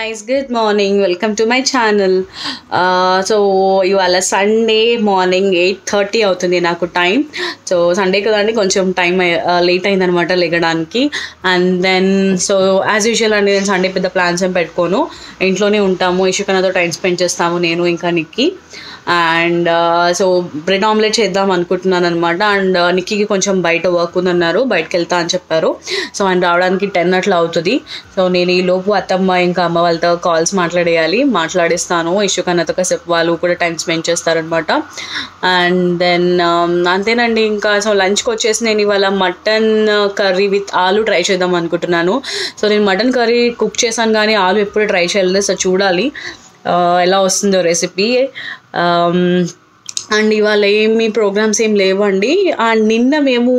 guys, good morning. Welcome to my channel. So ఇవాళ Sunday morning 8:30 అవుతుంది నాకు time. So Sunday కదండి కొంచెం టైం లేట్ అయిందనమాట లేగడానికి. And then so as usual అండి నేను సండే పెద్ద ప్లాన్స్ ఏం పెట్టుకోను, ఇంట్లోనే ఉంటాము. ఇషుకన్నతో టైం స్పెండ్ చేస్తాము నేను ఇంకా Nikki. And so bread omelette చేద్దాం అనుకుంటున్నాను అనమాట. అండ్ నిక్కీకి కొంచెం బయట వర్క్ ఉందన్నారు, బయటకు వెళ్తా అని చెప్పారు. సో ఆయన రావడానికి 10 అట్లా అవుతుంది. సో నేను ఈ లోపు అత్తమ్మ ఇంకా అమ్మ వాళ్ళతో కాల్స్ మాట్లాడిస్తాను. ఇషుకన్నతో కాసేపు వాళ్ళు కూడా టైం స్పెండ్ చేస్తారనమాట. అండ్ దెన్ అంతేనండి. ఇంకా సో లంచ్కి వచ్చేసి నేను ఇవాళ మటన్ కర్రీ విత్ ఆలు ట్రై చేద్దాం అనుకుంటున్నాను. సో నేను మటన్ కర్రీ కుక్ చేశాను కానీ ఆలు ఎప్పుడు ట్రై చేయలేదు. సో చూడాలి ఎలా వస్తుందో రెసిపీ. అండ్ ఇవాళ ఏమి ప్రోగ్రామ్స్ ఏం లేవండి. అండ్ నిన్న మేము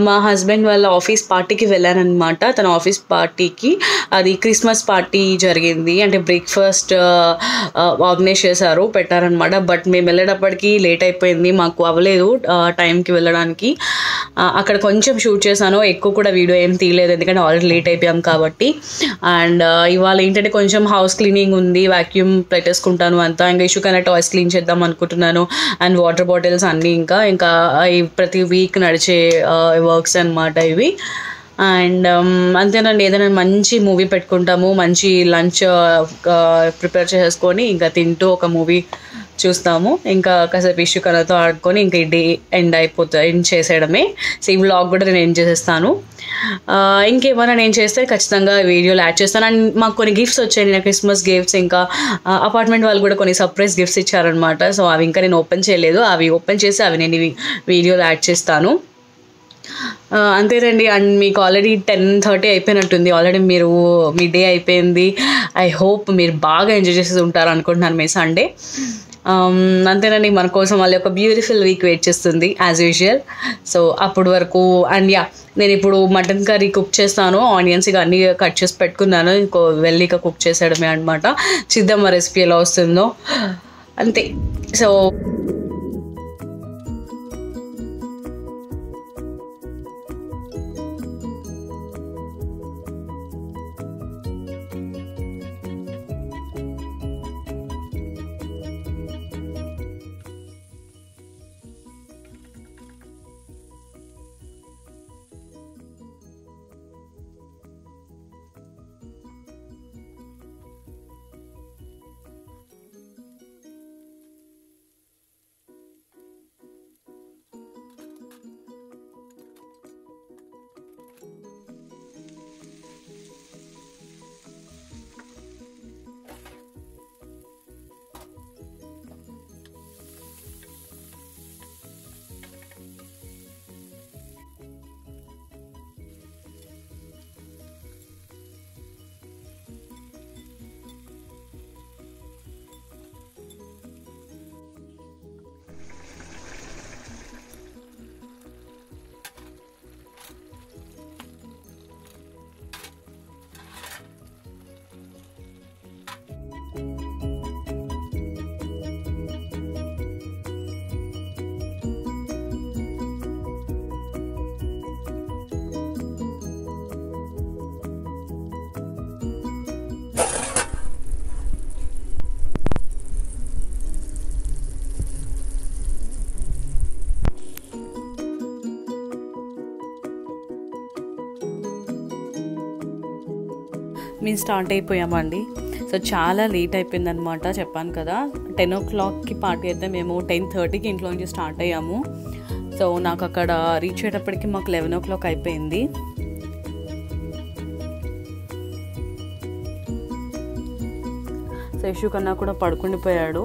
మా హస్బెండ్ వాళ్ళ ఆఫీస్ పార్టీకి వెళ్ళానమాట. తన ఆఫీస్ పార్టీకి అది క్రిస్మస్ పార్టీ జరిగింది. అంటే బ్రేక్ఫాస్ట్ ఆర్గనైజ్ పెట్టారనమాట. బట్ మేము వెళ్ళేటప్పటికి లేట్ అయిపోయింది, మాకు అవ్వలేదు టైంకి వెళ్ళడానికి. అక్కడ కొంచెం షూట్ చేశాను, ఎక్కువ కూడా వీడియో ఏం తీయలేదు ఎందుకంటే ఆల్రెడీ లేట్ అయిపోయాం కాబట్టి. అండ్ ఇవాళ ఏంటంటే కొంచెం హౌస్ క్లీనింగ్ ఉంది, వ్యాక్యూమ్ పెట్టేసుకుంటాను అంతా. ఇంకా ఇషుకన్న టాయ్స్ క్లీన్ చేద్దాం అనుకుంటున్నాను. అండ్ వాటర్ బాటిల్స్ అన్నీ ఇంకా ప్రతి వీక్ నడిచే వర్క్స్ అనమాట ఇవి. అండ్ అంతేనండి, ఏదైనా మంచి మూవీ పెట్టుకుంటాము, మంచి లంచ్ ప్రిపేర్ చేసుకొని ఇంకా తింటూ ఒక మూవీ చూస్తాము. ఇంకా కాసేపు ఇషుకన్నతో ఆడుకొని ఇంకా ఈ డే ఎండ్ చేసేయడమే. సో ఈ వ్లాగ్ కూడా నేను ఎండ్ చేసేస్తాను. ఇంకేమైనా నేను చేస్తే ఖచ్చితంగా వీడియోలో యాడ్ చేస్తాను. అండ్ మాకు కొన్ని గిఫ్ట్స్ వచ్చాయి నిన్న, క్రిస్మస్ గిఫ్ట్స్. ఇంకా అపార్ట్మెంట్ వాళ్ళు కూడా కొన్ని సర్ప్రైజ్ గిఫ్ట్స్ ఇచ్చారనమాట. సో అవి ఇంకా నేను ఓపెన్ చేయలేదు, అవి ఓపెన్ చేసి అవి నేను వీడియోలో యాడ్ చేస్తాను. అంతేనండి. అండ్ మీకు ఆల్రెడీ 10:30 అయిపోయినట్టుంది, ఆల్రెడీ మీ డే అయిపోయింది. ఐ హోప్ మీరు బాగా ఎంజాయ్ చేసి ఉంటారు అనుకుంటున్నాను మీ సండే. అంతేనండి, మన కోసం వాళ్ళ ఒక బ్యూటిఫుల్ వీక్ వెయిట్ చేస్తుంది యాజ్ యూజువల్. సో అప్పటి వరకు అండ్ నేను ఇప్పుడు మటన్ కర్రీ కుక్ చేస్తాను. ఆనియన్స్ ఇక అన్నీ కట్ చేసి పెట్టుకున్నాను, ఇంకో వెళ్ళి ఇక కుక్ చేసేయడమే అనమాట. చూద్దాం ఆ రెసిపీ ఎలా వస్తుందో, అంతే. సో మేము స్టార్ట్ అయిపోయామండి. సో చాలా లేట్ అయిపోయిందనమాట, చెప్పాను కదా 10 o'clockకి పార్టీ అయితే మేము 10:30కి ఇంట్లో నుంచి స్టార్ట్ అయ్యాము. సో నాకు అక్కడ రీచ్ అయ్యేటప్పటికి మాకు 11 o'clock అయిపోయింది. సో ఇషుకన్న కూడా పడుకుండిపోయాడు.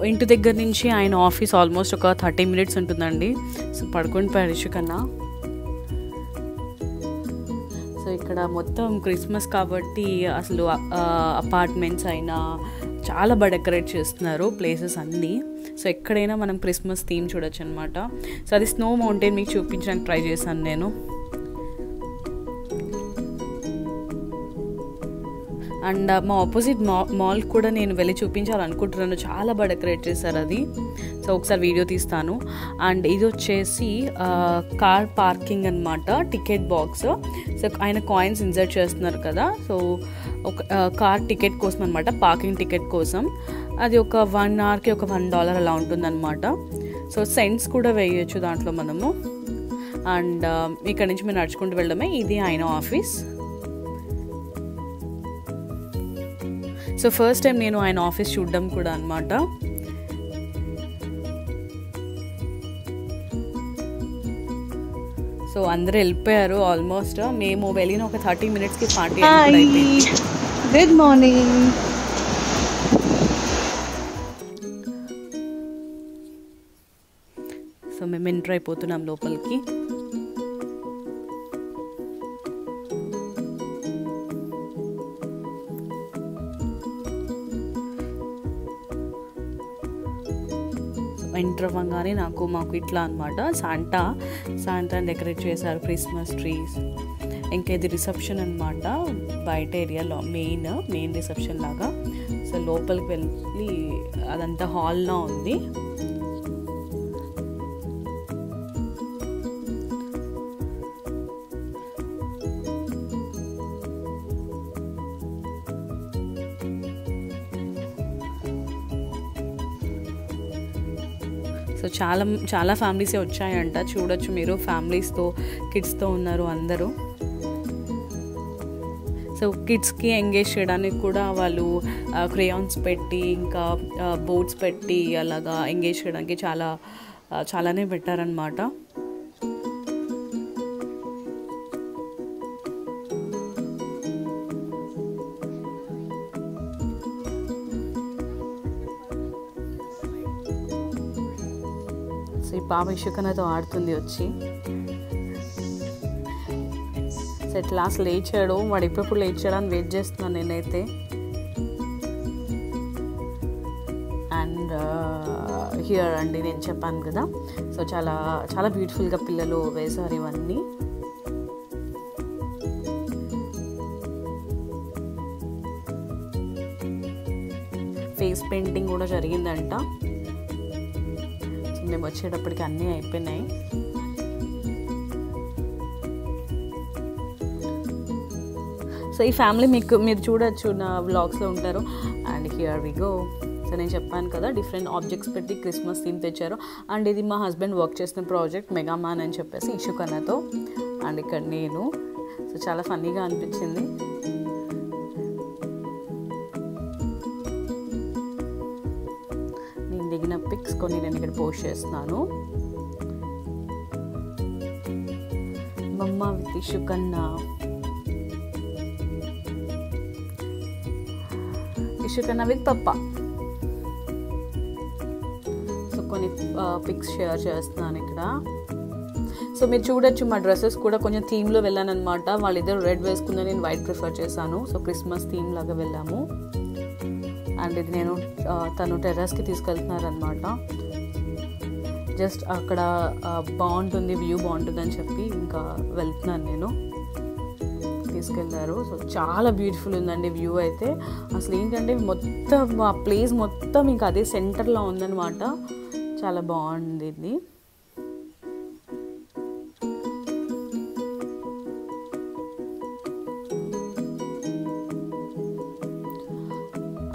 ఇంటి దగ్గర నుంచి ఆయన ఆఫీస్ ఆల్మోస్ట్ ఒక 30 minutes ఉంటుందండి. సో పడుకొని పోయాడు ఇషుకన్న. సో ఇక్కడ మొత్తం క్రిస్మస్ కాబట్టి అసలు అపార్ట్మెంట్స్ అయినా చాలా బాగా డెకరేట్ చేస్తున్నారు ప్లేసెస్ అన్నీ. సో ఎక్కడైనా మనం క్రిస్మస్ థీమ్ చూడొచ్చు అనమాట. సో అది స్నో మౌంటైన్ మీకు చూపించడానికి ట్రై చేశాను నేను. అండ్ మా ఆపోజిట్ మాల్ కూడా నేను వెళ్ళి చూపించాలనుకుంటున్నాను, చాలా బాగా డెకరేట్ చేశారు అది. సో ఒకసారి వీడియో తీస్తాను. అండ్ ఇది వచ్చేసి కార్ పార్కింగ్ అనమాట, టికెట్ బాక్స్. సో ఆయన కాయిన్స్ ఇన్సర్ట్ చేస్తున్నారు కదా, సో ఒక కార్ టికెట్ కోసం అనమాట, పార్కింగ్ టికెట్ కోసం. అది ఒక 1 అవర్కి ఒక $1 అలా ఉంటుందన్నమాట. సో సెంట్స్ కూడా వేయచ్చు దాంట్లో మనము. అండ్ ఇక్కడ నుంచి మేము నడుచుకుంటూ వెళ్ళడమే. ఇది ఆయన ఆఫీస్. సో ఫస్ట్ టైం నేను ఆయన ఆఫీస్ చూడడం కూడా అనమాట. సో అందరూ వెళ్ళిపోయారు ఆల్మోస్ట్. మేము వెళ్ళిన ఒక 30 మినిట్స్కి పార్టీ అయిపోయింది. Good morning. సో మేము ఎంటర్ అయిపోతున్నాం లోపలికి. ఎంటర్ అవ్వగానే మాకు ఇట్లా అనమాట శాంటా డెకరేట్ చేశారు, క్రిస్మస్ ట్రీస్. ఇంకా ఇది రిసెప్షన్ అనమాట, బయట ఏరియాలో మెయిన్ రిసెప్షన్ లాగా. సో లోపలికి వెళ్ళి అదంతా హాల్లో ఉంది. సో చాలా ఫ్యామిలీసే వచ్చాయంట, చూడొచ్చు మీరు. ఫ్యామిలీస్తో కిడ్స్తో ఉన్నారు అందరూ. సో కిడ్స్కి ఎంగేజ్ చేయడానికి కూడా వాళ్ళు క్రేయాన్స్ పెట్టి ఇంకా బోర్డ్స్ పెట్టి అలాగా ఎంగేజ్ చేయడానికి చాలానే పెట్టారనమాట. సో ఈ పాప ఇషుకనతో ఆడుతుంది వచ్చి. సో ఎట్ లాస్ట్ లేచాడు, వాడు ఎప్పుడు లేచాడని వెయిట్ చేస్తున్నాను నేనైతే. అండ్ హియర్ అండి నేను చెప్పాను కదా, సో చాలా చాలా బ్యూటిఫుల్గా పిల్లలు వేశారు ఇవన్నీ. ఫేస్ పెయింటింగ్ కూడా జరిగిందంట. మేము వచ్చేటప్పటికి అన్నీ అయిపోయినాయి. సో ఈ ఫ్యామిలీ మీరు చూడొచ్చు, నా వ్లాగ్స్లో ఉంటారు. And here we go. So నేను చెప్పాను కదా, డిఫరెంట్ ఆబ్జెక్ట్స్ పెట్టి క్రిస్మస్ థీమ్ తెచ్చారు. అండ్ ఇది మా హస్బెండ్ వర్క్ చేసిన ప్రాజెక్ట్ మెగామాన్ అని చెప్పేసి ఇషుకన్నతో. అండ్ ఇక్కడ నేను. సో చాలా ఫన్నీగా అనిపించింది. నేను దిగిన పిక్స్ కొన్ని నేను ఇక్కడ పోస్ట్ చేస్తున్నాను. మమ్మ విత్ ఇషుకన్న, ఇషుకన్న విత్ పప్ప. సో కొన్ని పిక్స్ షేర్ చేస్తున్నాను ఇక్కడ. సో మీరు చూడొచ్చు, మా డ్రెస్సెస్ కూడా కొంచెం థీమ్లో వెళ్ళాను అనమాట. వాళ్ళిద్దరు రెడ్ వేసుకున్న, నేను వైట్ ప్రిఫర్ చేశాను. సో క్రిస్మస్ థీమ్ లాగా వెళ్ళాము. అండ్ ఇది నేను తను టెర్రస్కి తీసుకెళ్తున్నారనమాట. జస్ట్ అక్కడ బాగుంటుంది, వ్యూ బాగుంటుంది అని చెప్పి ఇంకా వెళ్తున్నాను నేను. తీసుకెళ్ళారు. సో చాలా బ్యూటిఫుల్ ఉందండి వ్యూ అయితే. అసలు ఏంటంటే మొత్తం ఆ ప్లేస్ మొత్తం ఇంకా అదే సెంటర్లో ఉందన్నమాట. చాలా బాగుంది ఇది.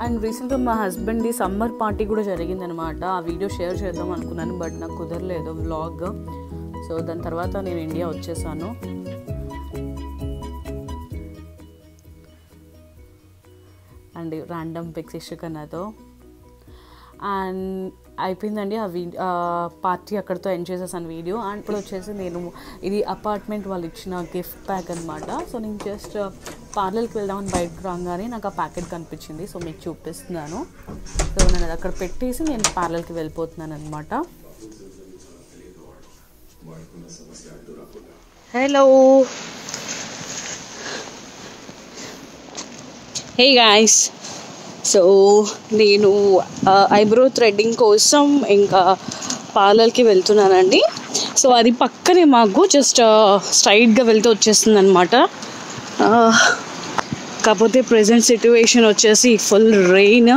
అండ్ రీసెంట్గా మా హస్బెండ్ది సమ్మర్ పార్టీ కూడా జరిగిందనమాట. ఆ వీడియో షేర్ చేద్దాం అనుకున్నాను, బట్ నాకు కుదరలేదు వ్లాగ్. సో దాని తర్వాత నేను ఇండియా వచ్చేసాను. అండ్ ర్యాండమ్ పిక్స్ ఇషుకన్నతో. అండ్ అయిపోయిందండి ఆ పార్టీ, అక్కడితో ఎండ్ చేసేసాను వీడియో. అండ్ ఇప్పుడు వచ్చేసి నేను ఇది అపార్ట్మెంట్ వాళ్ళు ఇచ్చిన గిఫ్ట్ ప్యాక్ అనమాట. సో నేను జస్ట్ పార్లర్కి వెళ్దామని బయటకు రాగానే నాకు ఆ ప్యాకెట్ కనిపించింది. సో మీకు చూపిస్తున్నాను. సో నేను అది అక్కడ పెట్టేసి నేను పార్లర్కి వెళ్ళిపోతున్నాను అనమాట. Hello, hey guys. సో నేను ఐబ్రో థ్రెడ్డింగ్ కోసం ఇంకా పార్లర్కి వెళ్తున్నానండి. సో అది పక్కనే మాకు జస్ట్ స్ట్రైట్గా వెళ్తే వచ్చేస్తుంది అనమాట. కాకపోతే ప్రజెంట్ సిట్యుయేషన్ వచ్చేసి ఫుల్ రెయిన్.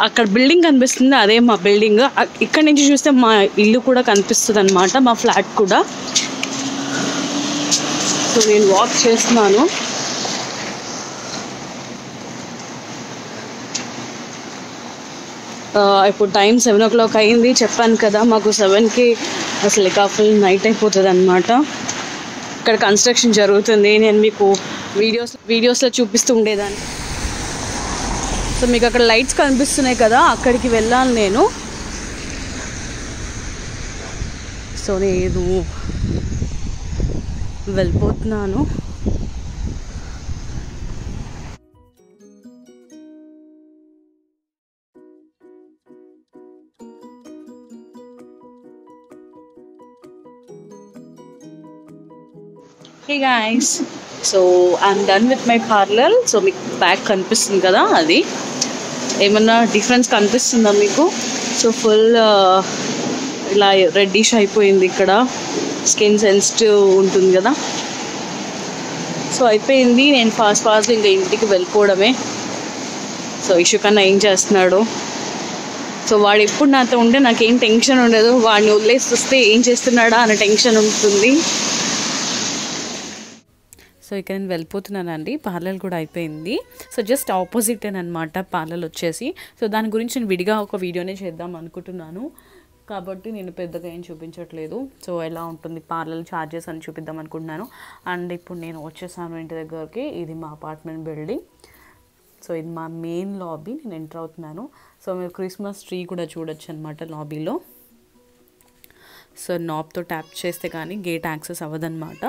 అక్కడ బిల్డింగ్ కనిపిస్తుంది, అదే మా బిల్డింగ్. ఇక్కడ నుంచి చూస్తే మా ఇల్లు కూడా కనిపిస్తుంది అనమాట, మా ఫ్లాట్ కూడా. సో నేను వాక్ చేస్తున్నాను. ఇప్పుడు టైం 7 o'clock అయింది. చెప్పాను కదా మాకు 7కి అసలు ఇక ఫుల్ నైట్ అయిపోతుంది అనమాట. ఇక్కడ కన్స్ట్రక్షన్ జరుగుతుంది. నేను మీకు వీడియోస్లో చూపిస్తూ ఉండేదాన్ని. సో మీకు అక్కడ లైట్స్ కనిపిస్తున్నాయి కదా, అక్కడికి వెళ్ళాను నేను. సో నేను వెళ్ళిపోతున్నాను. Hey guys, so I'm done with my parlour. So మీకు బ్యాక్ కనిపిస్తుంది కదా, అది ఏమన్నా డిఫరెన్స్ కనిపిస్తుందా మీకు? సో ఫుల్ ఇలా రెడ్డిష్ అయిపోయింది. ఇక్కడ స్కిన్ సెన్సిటివ్ ఉంటుంది కదా. సో అయిపోయింది. నేను ఫాస్ట్ ఇంకా ఇంటికి వెళ్ళిపోవడమే. సో ఇషు కన్నా ఏం చేస్తున్నాడు? సో వాడు ఎప్పుడు నాతో ఉంటే నాకేం టెన్షన్ ఉండదు. వాడిని వదిలేసి వస్తే ఏం చేస్తున్నాడా అనే టెన్షన్ ఉంటుంది. సో ఇక్కడ నేను వెళ్ళిపోతున్నానండి. పార్లర్ కూడా అయిపోయింది. సో జస్ట్ ఆపోజిట్ అనమాట పార్లర్ వచ్చేసి. సో దాని గురించి నేను విడిగా ఒక వీడియోనే చేద్దాం అనుకుంటున్నాను, కాబట్టి నేను పెద్దగా ఏం చూపించట్లేదు. సో ఎలా ఉంటుంది పార్లర్ ఛార్జెస్ అని చూపిద్దాం అనుకుంటున్నాను. అండ్ ఇప్పుడు నేను వచ్చేసాను ఇంటి దగ్గరికి. ఇది మా అపార్ట్మెంట్ బిల్డింగ్. సో ఇది మా మెయిన్ లాబీ. నేను ఎంటర్ అవుతున్నాను. సో మీరు క్రిస్మస్ ట్రీ కూడా చూడొచ్చు అనమాట లాబీలో. సో నాబ్తో ట్యాప్ చేస్తే కానీ గేట్ యాక్సెస్ అవ్వదన్నమాట.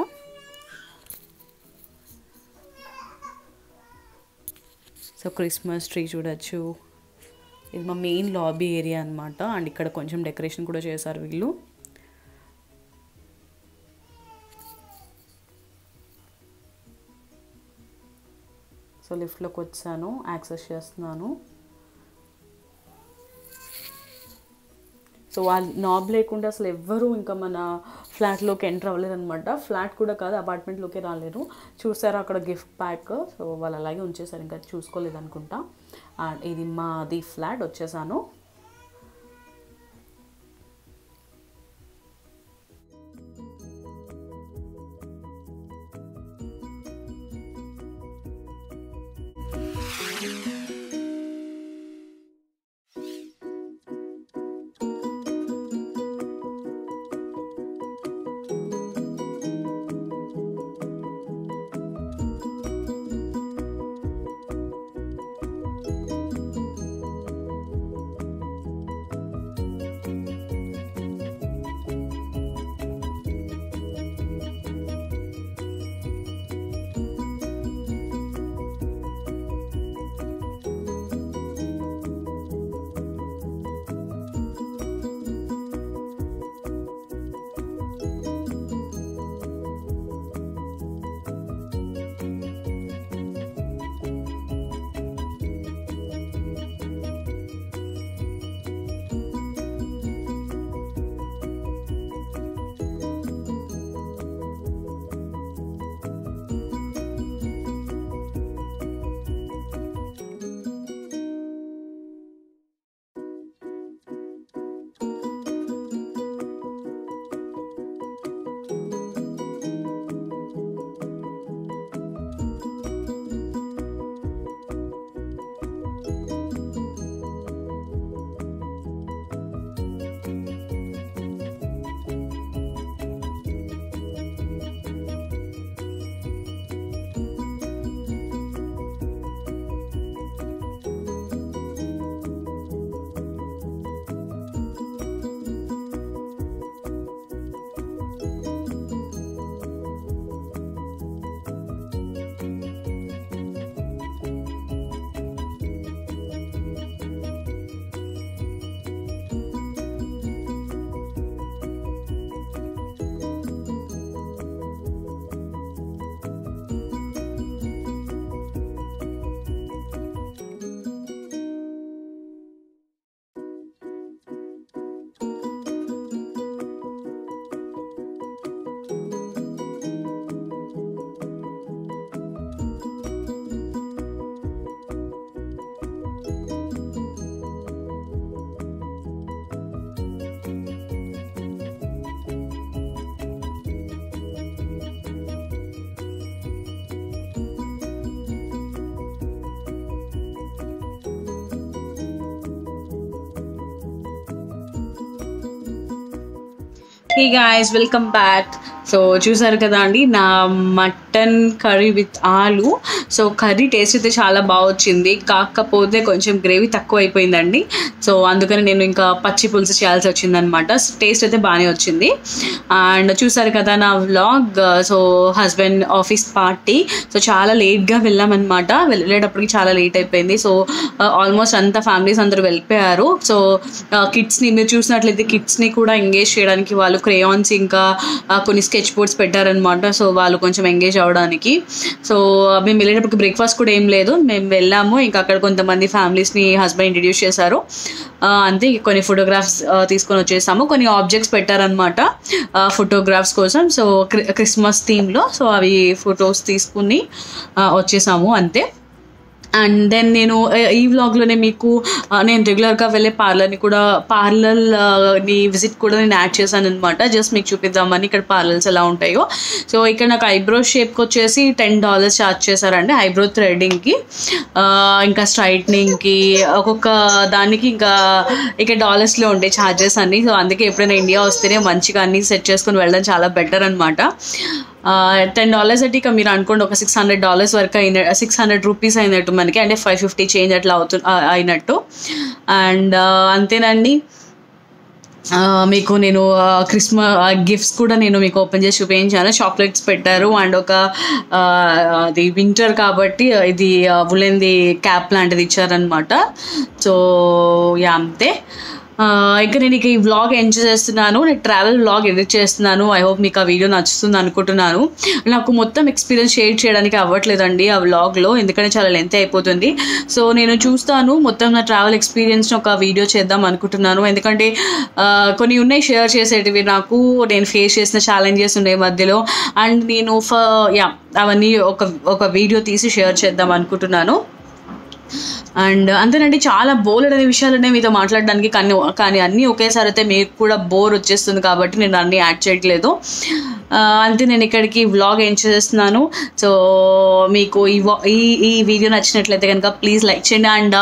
సో క్రిస్మస్ ట్రీ చూడొచ్చు. ఇది మా మెయిన్ లాబీ ఏరియా అనమాట. అండ్ ఇక్కడ కొంచెం డెకరేషన్ కూడా చేశారు వీళ్ళు. సో లిఫ్ట్లోకి వచ్చాను, యాక్సెస్ చేస్తున్నాను. సో వాళ్ళు నాబ్ లేకుండా అసలు ఎవ్వరూ ఇంకా మన ఫ్లాట్లోకి ఎంటర్ అవ్వలేరు అనమాట. ఫ్లాట్ కూడా కాదు, అపార్ట్మెంట్లోకి రాలేరు. చూసారు అక్కడ గిఫ్ట్ ప్యాక్. సో వాళ్ళు అలాగే ఉంచేసారు, ఇంకా చూసుకోలేదు అనుకుంటా. అండ్ ఇది మాది ఫ్లాట్. వచ్చేసాను. Hey guys, welcome back. So చూసారు కదా అండి నా మటన్ కర్రీ విత్ ఆలు. సో కర్రీ టేస్ట్ అయితే చాలా బాగా వచ్చింది, కాకపోతే కొంచెం గ్రేవీ తక్కువ అయిపోయిందండి. సో అందుకని నేను ఇంకా పచ్చి పులుసు చేయాల్సి వచ్చిందనమాట. టేస్ట్ అయితే బాగానే వచ్చింది. అండ్ చూసారు కదా నా vlog. So husband office party, so చాలా లేట్గా వెళ్ళామన్నమాట. వెళ్ళేటప్పటికి చాలా లేట్ అయిపోయింది. సో ఆల్మోస్ట్ అంతా ఫ్యామిలీస్ అందరూ వెళ్ళిపోయారు. సో కిడ్స్ని మీరు చూసినట్లయితే కిడ్స్ని కూడా ఎంగేజ్ చేయడానికి వాళ్ళు క్రేయాన్స్ ఇంకా కొన్ని స్కెచ్ బోర్డ్స్ పెట్టారనమాట. సో వాళ్ళు కొంచెం ఎంగేజ్ అవ్వడానికి. సో మేము వెళ్ళేటప్పటికి బ్రేక్ఫాస్ట్ కూడా ఏం లేదు. మేము వెళ్ళాము, ఇంకా అక్కడ కొంతమంది ఫ్యామిలీస్ని హస్బెండ్ ఇంట్రడ్యూస్ చేశారు. అంతే, కొన్ని ఫోటోగ్రాఫ్స్ తీసుకొని వచ్చేసాము. కొన్ని ఆబ్జెక్ట్స్ పెట్టారనమాట ఫోటోగ్రాఫ్స్ కోసం. సో క్రిస్మస్ థీమ్లో. సో అవి ఫొటోస్ తీసుకుని వచ్చేసాము అంతే. అండ్ దెన్ నేను ఈ వ్లాగ్లోనే మీకు నేను రెగ్యులర్గా వెళ్ళే పార్లర్ని విజిట్ కూడా నేను యాడ్ చేశాను అనమాట. జస్ట్ మీకు చూపిద్దామని ఇక్కడ పార్లర్స్ ఎలా ఉంటాయో. సో ఇక్కడ నాకు ఐబ్రో షేప్కి వచ్చేసి $10 ఛార్జ్ చేశారండి, ఐబ్రో థ్రెడ్డింగ్కి ఇంకా స్ట్రైట్నింగ్కి. ఒక్కొక్క దానికి ఇంకా ఇక్కడ డాలర్స్లో ఉంటాయి ఛార్జెస్ అన్నీ. సో అందుకే ఎప్పుడైనా ఇండియా వస్తేనే మంచిగా అన్నీ సెట్ చేసుకొని వెళ్ళడం చాలా బెటర్ అనమాట. $10 అంటే ఇక మీరు అనుకోండి ఒక $600 వరకు $600 రూపీస్ అయినట్టు మనకి, అంటే 550 చేంజ్ అట్లా అయినట్టు. అండ్ అంతేనండి. మీకు నేను క్రిస్మస్ గిఫ్ట్స్ కూడా నేను మీకు ఓపెన్ చేసి చూపించాను. చాక్లెట్స్ పెట్టారు అండ్ ఒక అది వింటర్ కాబట్టి ఇది ఉలెన్ది క్యాప్ లాంటిది ఇచ్చారనమాట. సో యా అంతే. ఇంకా నేను ఈ వ్లాగ్ ఎంజాయ్ చేస్తున్నాను. నేను ట్రావెల్ వ్లాగ్ ఎడిట్ చేస్తున్నాను. ఐ హోప్ మీకు ఆ వీడియో నచ్చుతుంది అనుకుంటున్నాను. నాకు మొత్తం ఎక్స్పీరియన్స్ షేర్ చేయడానికి అవ్వట్లేదండి ఆ వ్లాగ్లో, ఎందుకంటే చాలా లెంత్ అయిపోతుంది. సో నేను చూస్తాను మొత్తం నా ట్రావెల్ ఎక్స్పీరియన్స్ని ఒక వీడియో చేద్దాం అనుకుంటున్నాను. ఎందుకంటే కొన్ని ఉన్నాయి షేర్ చేసేటివి, నాకు నేను ఫేస్ చేసిన ఛాలెంజెస్ ఉన్నాయి మధ్యలో. అండ్ నేను అవన్నీ ఒక వీడియో తీసి షేర్ చేద్దాం అనుకుంటున్నాను. అండ్ అంతేనండి, చాలా బోల్డ్ అనే విషయాలు ఉన్నాయి మీతో మాట్లాడడానికి. కానీ అన్నీ ఒకేసారి అయితే మీకు కూడా బోర్ వచ్చేస్తుంది కాబట్టి నేను అన్నీ యాడ్ చేయట్లేదు. అంతే, నేను ఇక్కడికి వ్లాగ్ ఎంజాయ్ చేస్తున్నాను. సో మీకు ఈ వీడియో నచ్చినట్లయితే కనుక ప్లీజ్ లైక్ చేయండి. And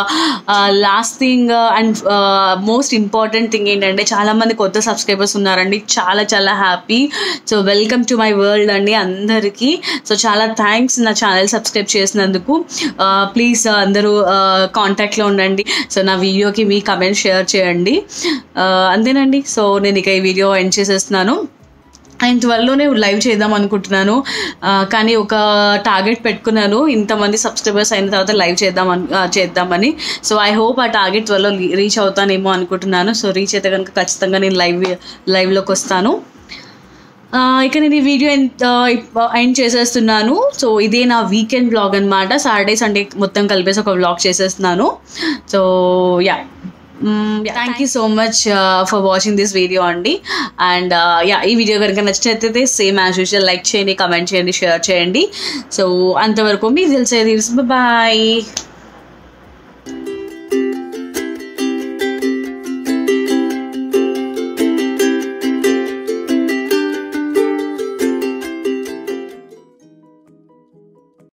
last thing and most important thing ఏంటంటే చాలామంది కొత్త సబ్స్క్రైబర్స్ ఉన్నారండి. చాలా చాలా happy. So welcome to my world అండి అందరికీ. సో చాలా థ్యాంక్స్ నా ఛానల్ సబ్స్క్రైబ్ చేసినందుకు. ప్లీజ్ అందరూ కాంటాక్ట్లో ఉండండి. సో నా వీడియోకి మీ కమెంట్ షేర్ చేయండి. అంతేనండి. సో నేను ఇక ఈ వీడియో ఎండ్ చేసేస్తున్నాను. అండ్ త్వరలోనే లైవ్ చేద్దాం అనుకుంటున్నాను. కానీ ఒక టార్గెట్ పెట్టుకున్నాను, ఇంతమంది సబ్స్క్రైబర్స్ అయిన తర్వాత లైవ్ చేద్దామని. సో ఐ హోప్ ఆ టార్గెట్ త్వరలో రీచ్ అవుతానేమో అనుకుంటున్నాను. సో రీచ్ అయితే కనుక ఖచ్చితంగా నేను లైవ్లోకి వస్తాను. ఇక నేను ఈ వీడియో ఎండ్ చేసేస్తున్నాను. సో ఇదే నా వీకెండ్ వ్లాగ్ అనమాట. సాటర్డే సండే మొత్తం కలిపేసి ఒక వ్లాగ్ చేసేస్తున్నాను. So thank you so much for watching this video అండి. అండ్ ఈ వీడియో కనుక నచ్చినట్లయితే సేమ్ యాజ్ యూజువల్ లైక్ చేయండి, కమెంట్ చేయండి, షేర్ చేయండి. సో అంతవరకు మీకు తెలిసేది. బాయ్.